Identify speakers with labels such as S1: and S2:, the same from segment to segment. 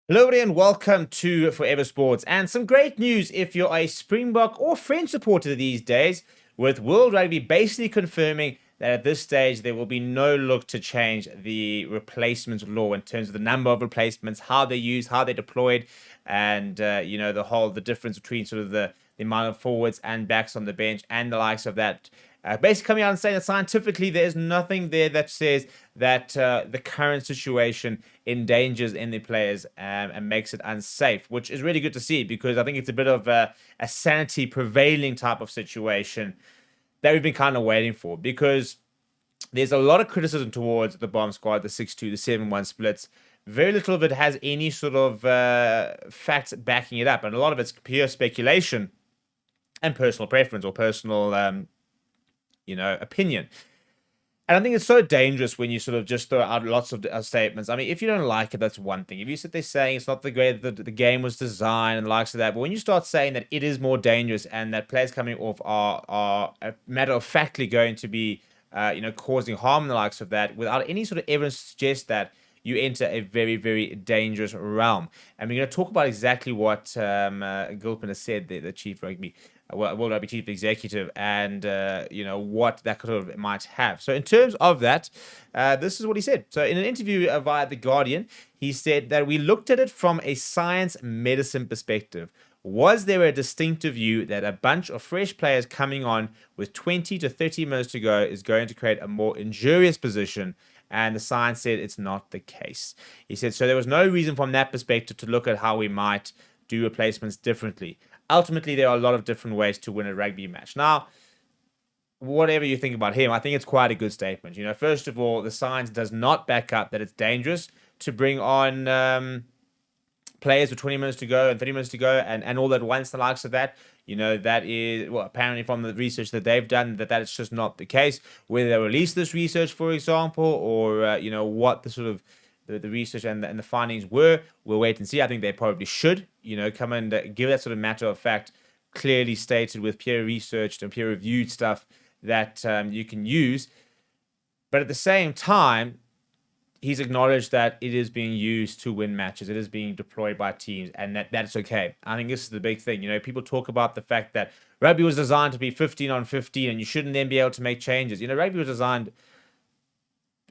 S1: Hello everybody and welcome to Forever Sports, and some great news if you're a Springbok or French supporter these days, with World Rugby basically confirming that at this stage there will be no look to change the replacements law in terms of the number of replacements, how they're used, how they're deployed, and the difference between sort of the amount of forwards and backs on the bench and the likes of that. Basically coming out and saying that scientifically there's nothing there that says that the current situation endangers any players and makes it unsafe, which is really good to see, because I think it's a bit of a sanity prevailing type of situation that we've been kind of waiting for, because there's a lot of criticism towards the bomb squad, the 6-2, the 7-1 splits. Very little of it has any sort of facts backing it up, and a lot of it's pure speculation and personal preference or personal opinion. And I think it's so dangerous when you sort of just throw out lots of statements. I mean, if you don't like it, that's one thing. If you sit there saying it's not the way that the game was designed and the likes of that, but when you start saying that it is more dangerous and that players coming off are a matter of factly going to be, causing harm and the likes of that, without any sort of evidence to suggest that, you enter a very, very dangerous realm. And we're going to talk about exactly what Gilpin has said, the chief rugby World Rugby chief executive, and what that sort of might have. So in terms of that, this is what he said. So in an interview via The Guardian, he said that we looked at it from a science medicine perspective. Was there a distinctive view that a bunch of fresh players coming on with 20 to 30 minutes to go is going to create a more injurious position? And the science said it's not the case. He said, so there was no reason from that perspective to look at how we might do replacements differently. Ultimately, there are a lot of different ways to win a rugby match. Now, whatever you think about him, I think it's quite a good statement. First of all, the science does not back up that it's dangerous to bring on players with 20 minutes to go and 30 minutes to go and all at once, the likes of that. That is, well, apparently from the research that they've done, that is just not the case. Whether they release this research, for example, or, what the sort of the research and the findings were, we'll wait and see. I think they probably should, come and give that sort of matter of fact, clearly stated with peer researched and peer reviewed stuff that you can use. But at the same time, he's acknowledged that it is being used to win matches. It is being deployed by teams, and that's okay. I think this is the big thing. People talk about the fact that rugby was designed to be 15 on 15, and you shouldn't then be able to make changes. Rugby was designed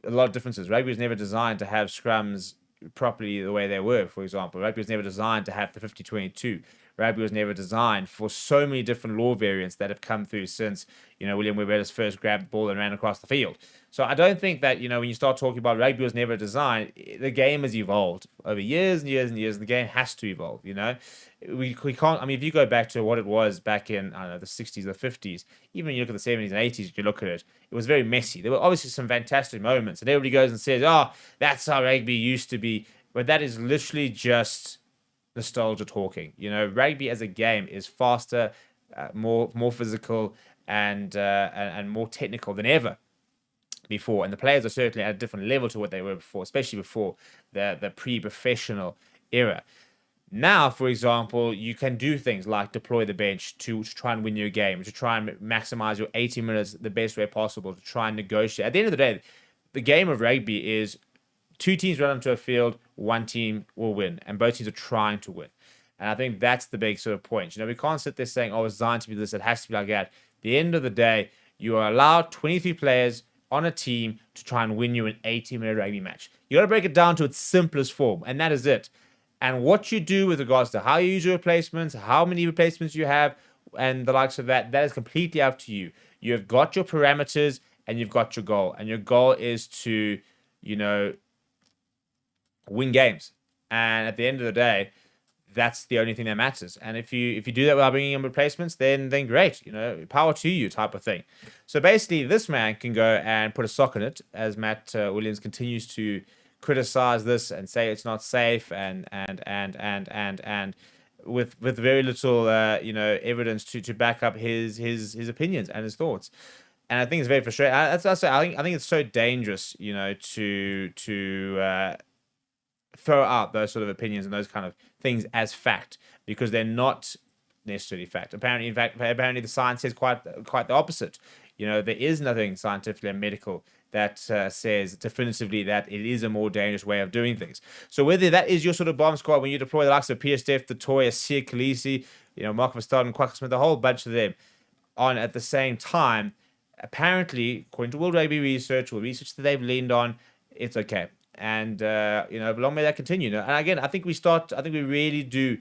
S1: a lot of differences. Rugby was never designed to have scrums properly the way they were, for example. Rugby was never designed to have the 50-22. Rugby was never designed for so many different law variants that have come through since, William Webber first grabbed the ball and ran across the field. So I don't think that, when you start talking about rugby was never designed, the game has evolved over years and years and years. And the game has to evolve, We can't, I mean, if you go back to what it was back in, I don't know, the 60s or 50s, even when you look at the 70s and 80s, if you look at it, it was very messy. There were obviously some fantastic moments, and everybody goes and says, oh, that's how rugby used to be. But that is literally just nostalgia talking. Rugby as a game is faster, more physical, and more technical than ever before, and the players are certainly at a different level to what they were before, especially before the pre-professional era. Now, for example, you can do things like deploy the bench to try and win your game, to try and maximize your 80 minutes the best way possible, to try and negotiate. At the end of the day, the game of rugby is two teams run onto a field, one team will win, and both teams are trying to win. And I think that's the big sort of point. We can't sit there saying, oh, it's designed to be this, it has to be like that. At the end of the day, you are allowed 23 players on a team to try and win you an 80-minute rugby match. You got to break it down to its simplest form, and that is it. And what you do with regards to how you use your replacements, how many replacements you have, and the likes of that is completely up to you. You have got your parameters, and you've got your goal. And your goal is to, win games. And at the end of the day, that's the only thing that matters. And if you do that without bringing in replacements, then great, power to you type of thing. So basically, this man can go and put a sock in it, as Matt Williams continues to criticize this and say it's not safe, and with very little evidence to back up his opinions and his thoughts. And I think it's very frustrating. I think it's so dangerous, to throw out those sort of opinions and those kind of things as fact, because they're not necessarily fact. Apparently the science says quite the opposite. There is nothing scientifically and medical that says definitively that it is a more dangerous way of doing things. So whether that is your sort of bomb squad, when you deploy the likes of Peter Steph, Toya, Sia Khaleesi, Mark Verstappen, Quack Smith, a whole bunch of them on at the same time, apparently, according to World Rugby research or research that they've leaned on, it's okay. And long may that continue. And again, I think we really do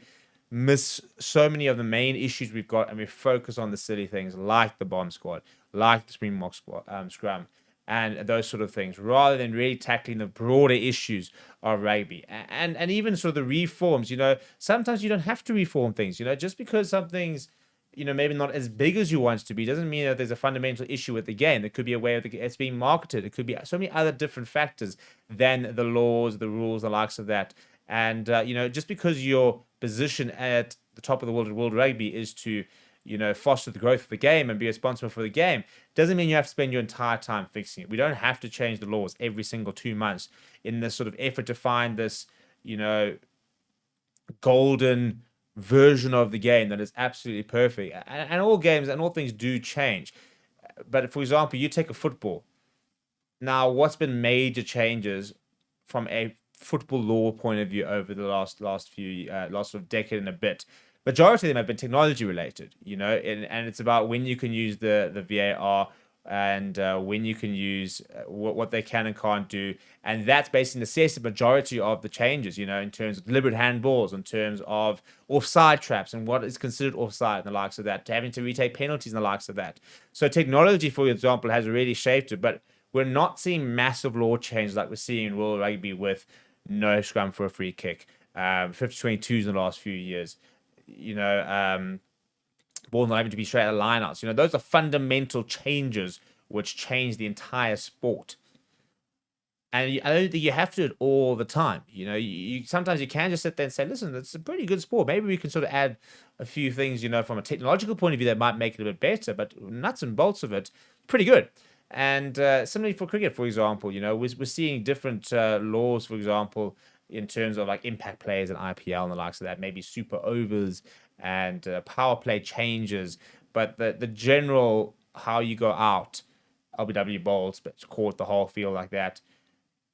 S1: miss so many of the main issues we've got, and we focus on the silly things like the bomb squad, like the Springbok squad, scrum, and those sort of things, rather than really tackling the broader issues of rugby. And even sort of the reforms. Sometimes you don't have to reform things. Just because something's maybe not as big as you want it to be, doesn't mean that there's a fundamental issue with the game. There could be a way it's being marketed. It could be so many other different factors than the laws, the rules, the likes of that. And, just because your position at the top of the world at World Rugby is to, foster the growth of the game and be responsible for the game, doesn't mean you have to spend your entire time fixing it. We don't have to change the laws every single 2 months in this sort of effort to find this, golden version of the game that is absolutely perfect. And all games and all things do change. But for example, you take a football. Now, what's been major changes from a football law point of view over the last sort of decade and a bit? Majority of them have been technology related, and it's about when you can use the VAR and when you can use what they can and can't do. And that's basically necessitates the majority of the changes, in terms of deliberate handballs, in terms of offside traps and what is considered offside and the likes of that, to having to retake penalties and the likes of that. So technology, for example, has really shaped it, but we're not seeing massive law changes like we're seeing in World Rugby with no scrum for a free kick, 50-22s in the last few years, ball not having to be straight out of lineouts. Those are fundamental changes which change the entire sport. And I don't think you have to do it all the time. You sometimes you can just sit there and say, listen, it's a pretty good sport. Maybe we can sort of add a few things, from a technological point of view that might make it a bit better, but nuts and bolts of it, pretty good. And similarly for cricket, for example, we're seeing different laws, for example, in terms of like impact players and IPL and the likes of that, maybe super overs and power play changes, but the general how you go out, LBW bowls, but caught the whole field like that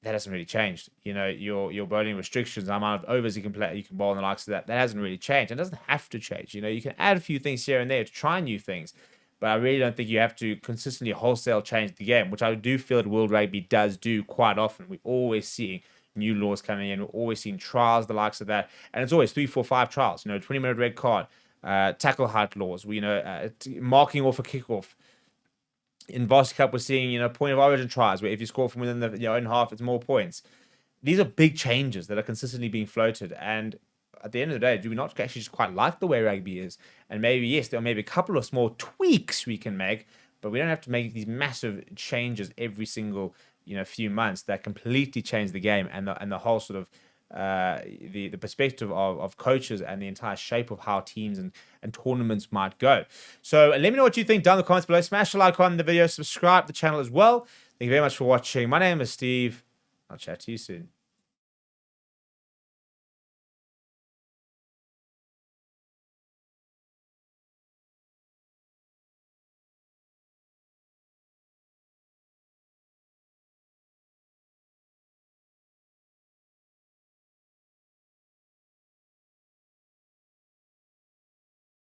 S1: hasn't really changed. Your bowling restrictions, the amount of overs you can bowl and the likes of that hasn't really changed. It doesn't have to change. You can add a few things here and there to try new things, but I really don't think you have to consistently wholesale change the game, which I do feel that World Rugby does do quite often. We're always seeing new laws coming in. We're always seeing trials, the likes of that. And it's always 3, 4, 5 trials, 20-minute red card, tackle height laws, marking off a kickoff. In Varsity Cup, we're seeing, point of origin tries, where if you score from within the own half, it's more points. These are big changes that are consistently being floated. And at the end of the day, do we not actually just quite like the way rugby is? And maybe, yes, there are maybe a couple of small tweaks we can make, but we don't have to make these massive changes every single few months that completely change the game and the whole sort of the perspective of coaches and the entire shape of how teams and tournaments might go. So let me know what you think down in the comments below. Smash the like on the video, subscribe to the channel as well. Thank you very much for watching. My name is Steve. I'll chat to you soon.